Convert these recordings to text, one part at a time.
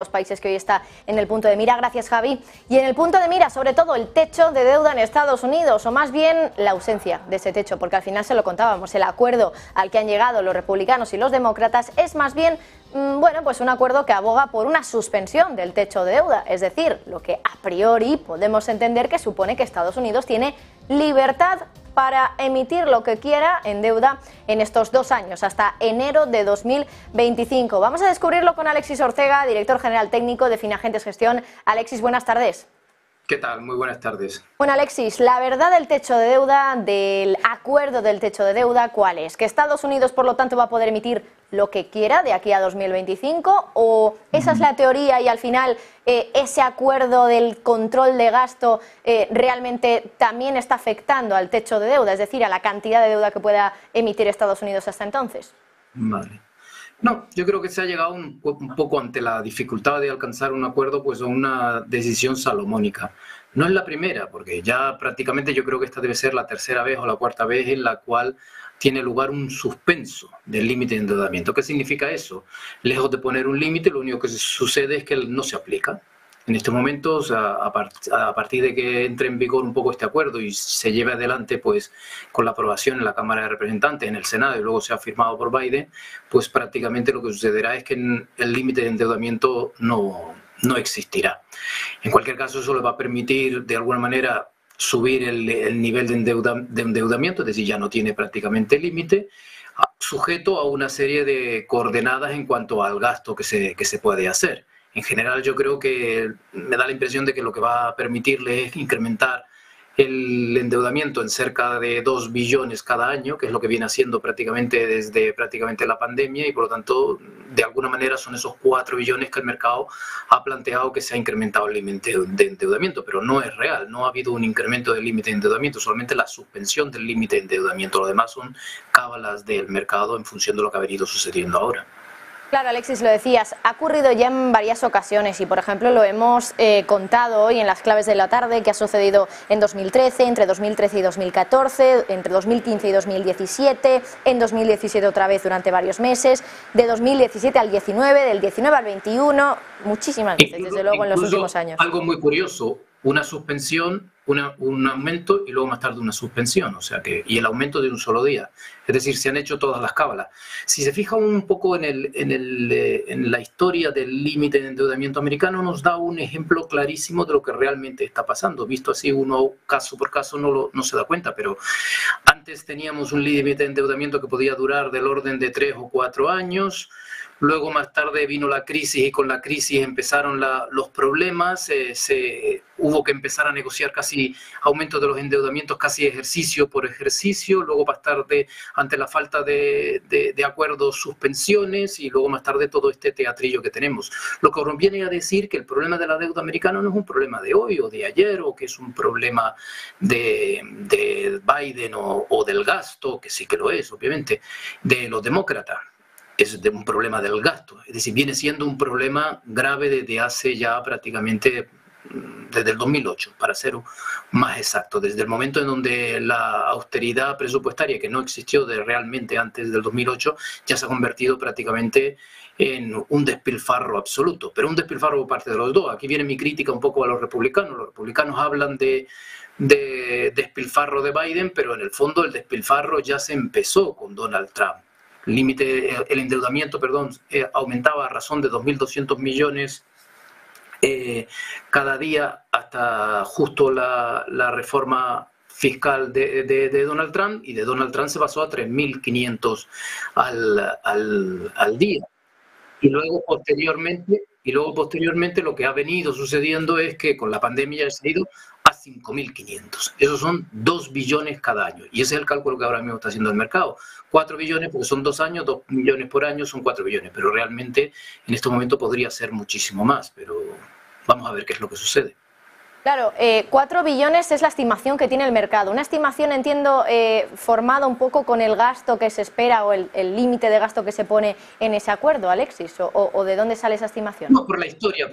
Los países que hoy está en el punto de mira. Gracias, Javi. Y en el punto de mira, sobre todo, el techo de deuda en Estados Unidos, o más bien la ausencia de ese techo, porque al final se lo contábamos, el acuerdo al que han llegado los republicanos y los demócratas es más bien, bueno, pues un acuerdo que aboga por una suspensión del techo de deuda, es decir, lo que a priori podemos entender que supone que Estados Unidos tiene libertad para emitir lo que quiera en deuda en estos 2 años, hasta enero de 2025. Vamos a descubrirlo con Alexis Ortega, director general técnico de Finagentes Gestión. Alexis, buenas tardes. ¿Qué tal? Muy buenas tardes. Bueno, Alexis, la verdad del techo de deuda, del acuerdo del techo de deuda, ¿cuál es? ¿Que Estados Unidos, por lo tanto, va a poder emitir lo que quiera de aquí a 2025? ¿O esa es la teoría y al final ese acuerdo del control de gasto realmente también está afectando al techo de deuda, es decir, a la cantidad de deuda que pueda emitir Estados Unidos hasta entonces? Vale. No, yo creo que se ha llegado un poco ante la dificultad de alcanzar un acuerdo, pues a una decisión salomónica. No es la primera, porque ya prácticamente yo creo que esta debe ser la tercera vez o la cuarta vez en la cual tiene lugar un suspenso del límite de endeudamiento. ¿Qué significa eso? Lejos de poner un límite, lo único que sucede es que no se aplica. En estos momentos, a partir de que entre en vigor un poco este acuerdo y se lleve adelante pues con la aprobación en la Cámara de Representantes, en el Senado y luego sea firmado por Biden, pues prácticamente lo que sucederá es que el límite de endeudamiento no existirá. En cualquier caso, eso le va a permitir de alguna manera subir el nivel de endeudamiento, es decir, ya no tiene prácticamente límite, sujeto a una serie de coordenadas en cuanto al gasto que se puede hacer. En general, yo creo que me da la impresión de que lo que va a permitirle es incrementar el endeudamiento en cerca de 2 billones cada año, que es lo que viene haciendo prácticamente desde la pandemia, y por lo tanto, de alguna manera son esos 4 billones que el mercado ha planteado que se ha incrementado el límite de endeudamiento, pero no es real, no ha habido un incremento del límite de endeudamiento, solamente la suspensión del límite de endeudamiento. Lo demás son cábalas del mercado en función de lo que ha venido sucediendo ahora. Claro, Alexis, lo decías, ha ocurrido ya en varias ocasiones y, por ejemplo, lo hemos contado hoy en las claves de la tarde, que ha sucedido en 2013, entre 2013 y 2014, entre 2015 y 2017, en 2017 otra vez durante varios meses, de 2017 al 19, del 19 al 21, muchísimas veces, desde luego, en los últimos años. Algo muy curioso, una suspensión, un aumento y luego más tarde una suspensión, o sea que, y el aumento de un solo día. Es decir, se han hecho todas las cábalas. Si se fija un poco en la historia del límite de endeudamiento americano, nos da un ejemplo clarísimo de lo que realmente está pasando. Visto así, uno caso por caso no se da cuenta, pero antes teníamos un límite de endeudamiento que podía durar del orden de 3 o 4 años. Luego más tarde vino la crisis y con la crisis empezaron los problemas, hubo que empezar a negociar casi aumentos de los endeudamientos, casi ejercicio por ejercicio, luego más tarde ante la falta de acuerdos, suspensiones y luego más tarde todo este teatrillo que tenemos. Lo que viene a decir que el problema de la deuda americana no es un problema de hoy o de ayer o que es un problema de Biden o del gasto, que sí que lo es obviamente, de los demócratas. Es de un problema del gasto, es decir, viene siendo un problema grave desde hace ya prácticamente, desde el 2008, para ser más exacto, desde el momento en donde la austeridad presupuestaria, que no existió realmente antes del 2008, ya se ha convertido prácticamente en un despilfarro absoluto, pero un despilfarro por parte de los dos. Aquí viene mi crítica un poco a los republicanos hablan de despilfarro de Biden, pero en el fondo el despilfarro ya se empezó con Donald Trump. El endeudamiento, aumentaba a razón de 2.200 millones cada día hasta justo la reforma fiscal de Donald Trump, y de Donald Trump se pasó a 3.500 al día. Y luego posteriormente lo que ha venido sucediendo es que con la pandemia se ha ido a 5.500. Esos son 2 billones cada año. Y ese es el cálculo que ahora mismo está haciendo el mercado. 4 billones porque son 2 años, 2 millones por año son 4 billones. Pero realmente en este momento podría ser muchísimo más. Pero vamos a ver qué es lo que sucede. Claro, 4 billones es la estimación que tiene el mercado. Una estimación, entiendo, formada un poco con el gasto que se espera o el límite de gasto que se pone en ese acuerdo, Alexis, o ¿de dónde sale esa estimación? No, por la historia.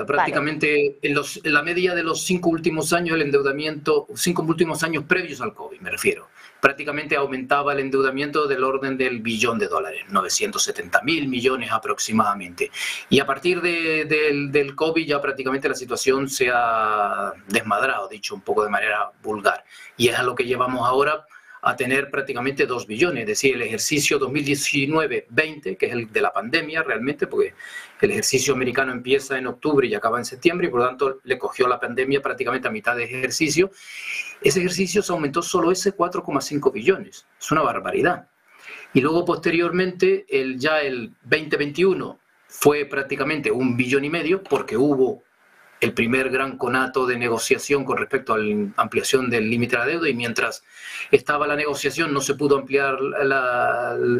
Prácticamente en la media de los 5 últimos años el endeudamiento, 5 últimos años previos al COVID, me refiero, prácticamente aumentaba el endeudamiento del orden del billón de dólares, 970.000 millones aproximadamente. Y a partir del COVID ya prácticamente la situación se ha desmadrado, dicho un poco de manera vulgar. Y es a lo que llevamos ahora a tener prácticamente 2 billones, es decir, el ejercicio 2019-20, que es el de la pandemia realmente, porque el ejercicio americano empieza en octubre y acaba en septiembre, y por lo tanto le cogió la pandemia prácticamente a mitad de ejercicio. Ese ejercicio se aumentó solo ese 4,5 billones, es una barbaridad. Y luego posteriormente, ya el 2021 fue prácticamente 1,5 billones, porque hubo el primer gran conato de negociación con respecto a la ampliación del límite de la deuda, y mientras estaba la negociación no se pudo ampliar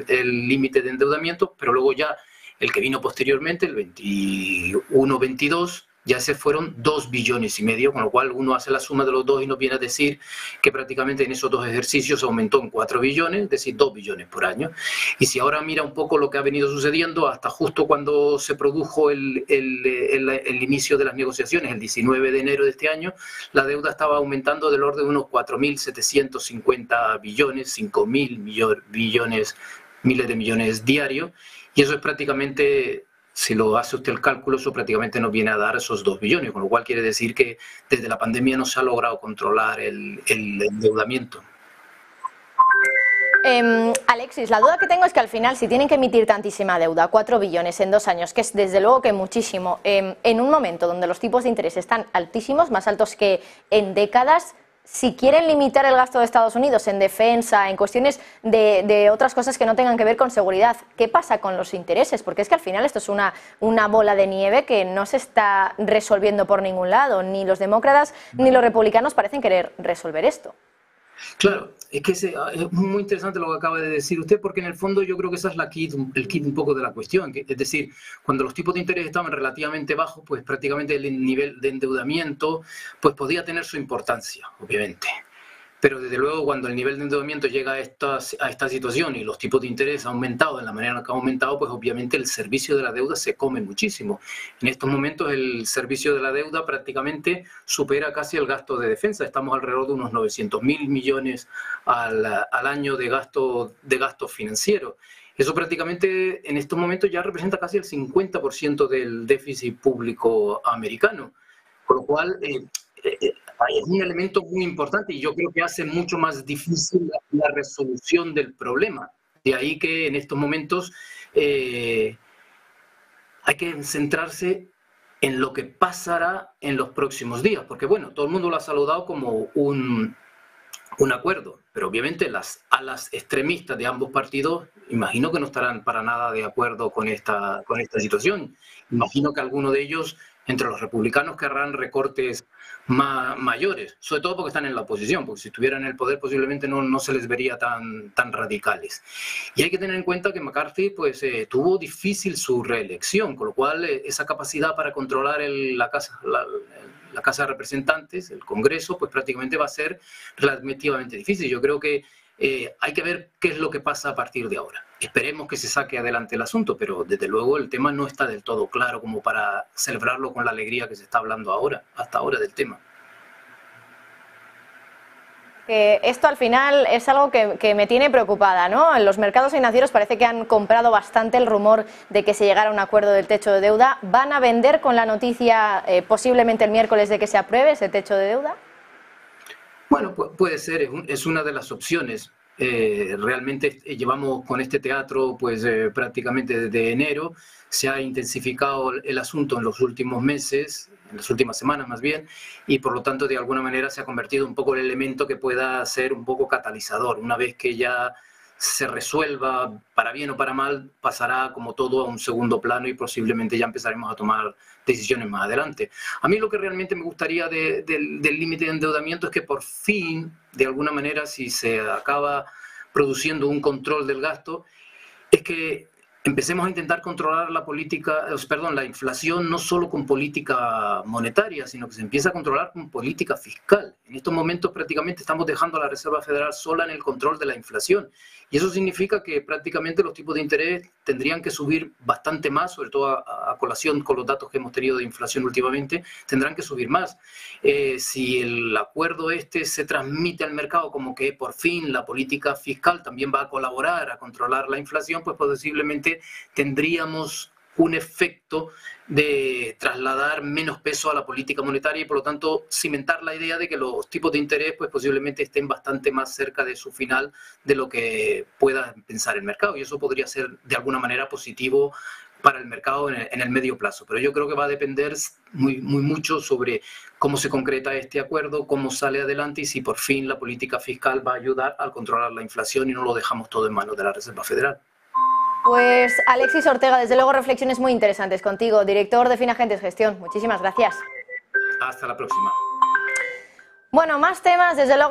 el límite de endeudamiento, pero luego ya el que vino posteriormente, el 21-22, ya se fueron 2,5 billones, con lo cual uno hace la suma de los dos y nos viene a decir que prácticamente en esos dos ejercicios aumentó en 4 billones, es decir, 2 billones por año. Y si ahora mira un poco lo que ha venido sucediendo hasta justo cuando se produjo el inicio de las negociaciones, el 19 de enero de este año, la deuda estaba aumentando del orden de unos 4.750 billones, 5.000 billones, miles de millones diarios, y eso es prácticamente... Si lo hace usted el cálculo, eso prácticamente nos viene a dar esos 2 billones, con lo cual quiere decir que desde la pandemia no se ha logrado controlar el endeudamiento. Alexis, la duda que tengo es que al final, si tienen que emitir tantísima deuda, 4 billones en 2 años, que es desde luego que muchísimo, en un momento donde los tipos de interés están altísimos, más altos que en décadas, si quieren limitar el gasto de Estados Unidos en defensa, en cuestiones de otras cosas que no tengan que ver con seguridad, ¿qué pasa con los intereses? Porque es que al final esto es una bola de nieve que no se está resolviendo por ningún lado. Ni los demócratas ni los republicanos parecen querer resolver esto. Claro, es que es muy interesante lo que acaba de decir usted, porque en el fondo yo creo que esa es el kit un poco de la cuestión. Es decir, cuando los tipos de interés estaban relativamente bajos, pues prácticamente el nivel de endeudamiento pues podía tener su importancia, obviamente. Pero desde luego cuando el nivel de endeudamiento llega a esta situación y los tipos de interés han aumentado en la manera que han aumentado, pues obviamente el servicio de la deuda se come muchísimo. En estos momentos el servicio de la deuda prácticamente supera casi el gasto de defensa. Estamos alrededor de unos 900.000 millones al año de gasto financiero. Eso prácticamente en estos momentos ya representa casi el 50% del déficit público americano. Con lo cual... es un elemento muy importante y yo creo que hace mucho más difícil la resolución del problema. De ahí que en estos momentos hay que centrarse en lo que pasará en los próximos días, porque bueno, todo el mundo lo ha saludado como un acuerdo, pero obviamente las alas extremistas de ambos partidos imagino que no estarán para nada de acuerdo con esta situación. Imagino que alguno de ellos, entre los republicanos, querrán recortes mayores, sobre todo porque están en la oposición, porque si estuvieran en el poder posiblemente no se les vería tan radicales. Y hay que tener en cuenta que McCarthy pues, tuvo difícil su reelección, con lo cual esa capacidad para controlar la Casa de Representantes, el Congreso, pues prácticamente va a ser relativamente difícil. Yo creo que hay que ver qué es lo que pasa a partir de ahora. Esperemos que se saque adelante el asunto, pero desde luego el tema no está del todo claro como para celebrarlo con la alegría que se está hablando hasta ahora del tema. Esto al final es algo que me tiene preocupada, ¿no? En los mercados financieros parece que han comprado bastante el rumor de que se llegara a un acuerdo del techo de deuda. ¿Van a vender con la noticia posiblemente el miércoles de que se apruebe ese techo de deuda? Bueno, puede ser, es una de las opciones. Realmente llevamos con este teatro pues prácticamente desde enero. Se ha intensificado el asunto en los últimos meses, en las últimas semanas más bien, y por lo tanto de alguna manera se ha convertido un poco en el elemento que pueda ser un poco catalizador. Una vez que ya se resuelva, para bien o para mal, pasará como todo a un segundo plano y posiblemente ya empezaremos a tomar decisiones más adelante. A mí lo que realmente me gustaría del límite de endeudamiento es que por fin, de alguna manera, si se acaba produciendo un control del gasto, es que empecemos a intentar controlar la inflación no solo con política monetaria, sino que se empieza a controlar con política fiscal. En estos momentos prácticamente estamos dejando a la Reserva Federal sola en el control de la inflación. Y eso significa que prácticamente los tipos de interés tendrían que subir bastante más, sobre todo a colación con los datos que hemos tenido de inflación últimamente, tendrán que subir más. Si el acuerdo se transmite al mercado como que por fin la política fiscal también va a colaborar a controlar la inflación, pues posiblemente tendríamos un efecto de trasladar menos peso a la política monetaria y por lo tanto cimentar la idea de que los tipos de interés pues posiblemente estén bastante más cerca de su final de lo que pueda pensar el mercado, y eso podría ser de alguna manera positivo para el mercado en el medio plazo. Pero yo creo que va a depender mucho sobre cómo se concreta este acuerdo, cómo sale adelante y si por fin la política fiscal va a ayudar a controlar la inflación y no lo dejamos todo en manos de la Reserva Federal. Pues Alexis Ortega, desde luego reflexiones muy interesantes contigo, director de Finagentes Gestión. Muchísimas gracias. Hasta la próxima. Bueno, más temas, desde luego.